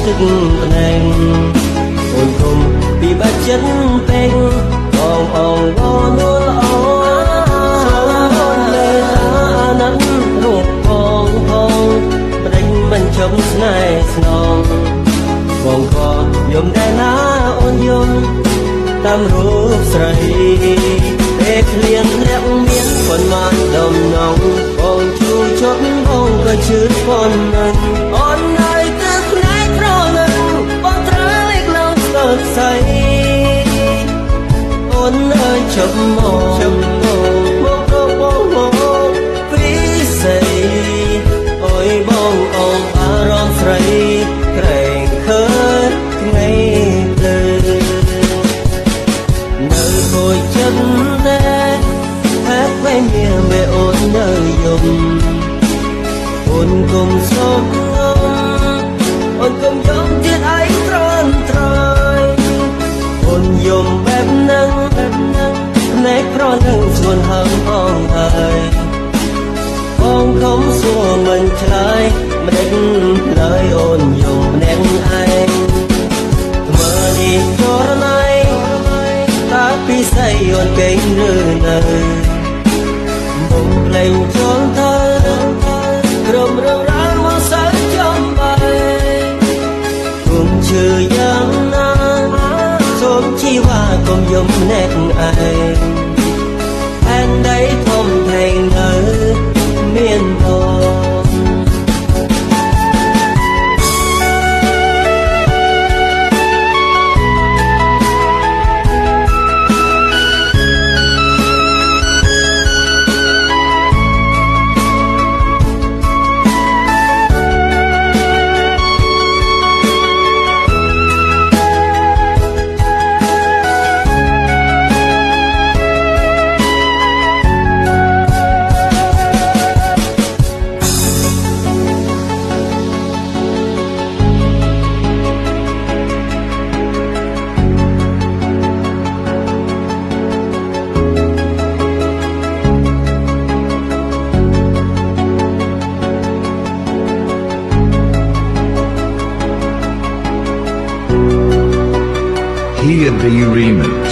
ទឹកភ្នែកអូនគុំពីបាច់ចិត្តពេកបងអងវនួលល្អអូនលេតាណាត់រូបផងបដិញមិនជុំស្នេហ៍ស្នងបងក៏យំដែរណាអូនយំតាមរូបស្រីពេលឃ្លៀងលាក់មានប៉ុន្មានដំណងបងជួយជប់បងក៏ជឿប៉ុណ្ណឹងអូននៅទឹកភ្នែកប្រងឹងបងត្រូវលេខឡើងស្ទើរស្អីអូននៅជប់មកមកពីស្អីអូយបងអងអារម្មណ៍ស្រីក្រែងឃើញថ្ងៃភ្លឺនៅគួយចិត្តដែរហាក់ពេលមានមេអូននៅយំអូនគុំសុំអូនគុំយំទៀតឯងត្រន់ត្រយអូនយំបែបហ្នឹងភ្នែកប្រលឹងស្រួនហើមផងហើយបងខំសួរមិនឆ្លើយមិនដេចឡើយអូនយំម្នាក់ឯងមើលនេះចរណៃតាពីស្អីអូនពេញឬនៅបងភ្លេងចងទៅក្រុមរឿងរ៉ាវមកសើចំបាយគុំជឿយ៉ាងណាសូមជីវ៉ាកុំយំម្នាក់ឯងផែនដីធំធេងនៅមានបង Hear the remix.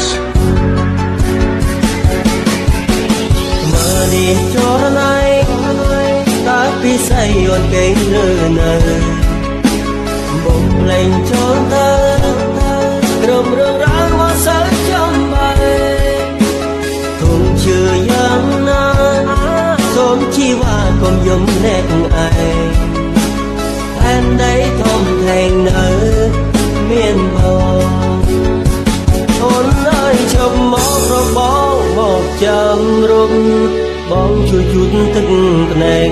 មើលនេះចរណៃតាពីស្អីអូនគេឬនៅបងភ្លេងចូលទៅក្រុមរឿងរ៉ាវមកសើចំបាយទុំជឿយ៉ាងណាសូមជីវ៉ាកុំយំម្នាក់ឯងផែនដីធំធេងនៅមានបងអូនអើយជុំមករបងមកចាំរុំបងជួយជូតទឹកភ្នែក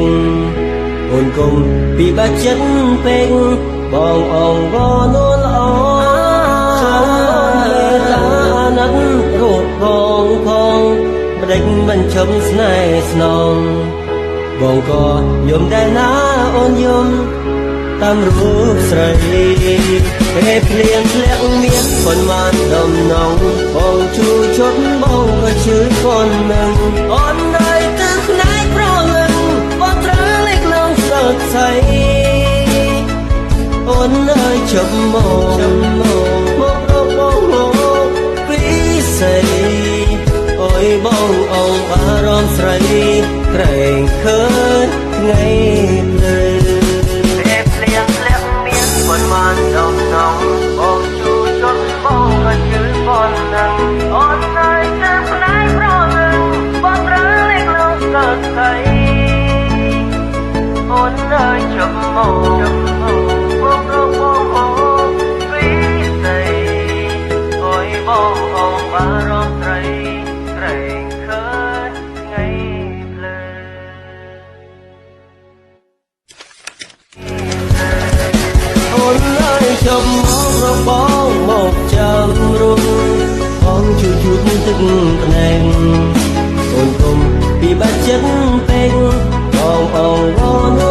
អូនគុំពីបាច់ចិត្តពេកបងអងវនួលល្អសូមអូនមេត្តាណាត់រូបផងបដិញមិនជុំស្នេហ៍ស្នងបងក៏យំដែរណាអូនយំតាមរូបស្រីពេលភ្លៀងធ្លាក់មានប៉ុន្មានដំណងបងជួយជប់បងក៏ជឿប៉ុណ្ណឹងអូននៅទឹកភ្នែកប្រងឹងបងត្រូវលេខឡើងស្ទើរស្អីអូននៅជប់មកពីស្អីអូយបងអងអារម្មណ៍ស្រីក្រែងឃើញថ្ងៃភ្លឺប៉ុន្មានដំណងបងជួយជន់បងក៏ជឿប៉ុណ្ណឹងអូននៅទឹកភ្នែកប្រងឹងបងត្រូវលេខឡើងស្ទើរស្អីអូននៅជប់មកពីស្អីអូយបងអងអារម្មណ៍ស្រីក្រែងឃើញថ្ងៃភ្លឺអូនអើយជុំមករបងមកចាំរុំបងជួយជូតទឹកភ្នែកអូនគុំពីបាច់ចិត្តពេកបងអងវ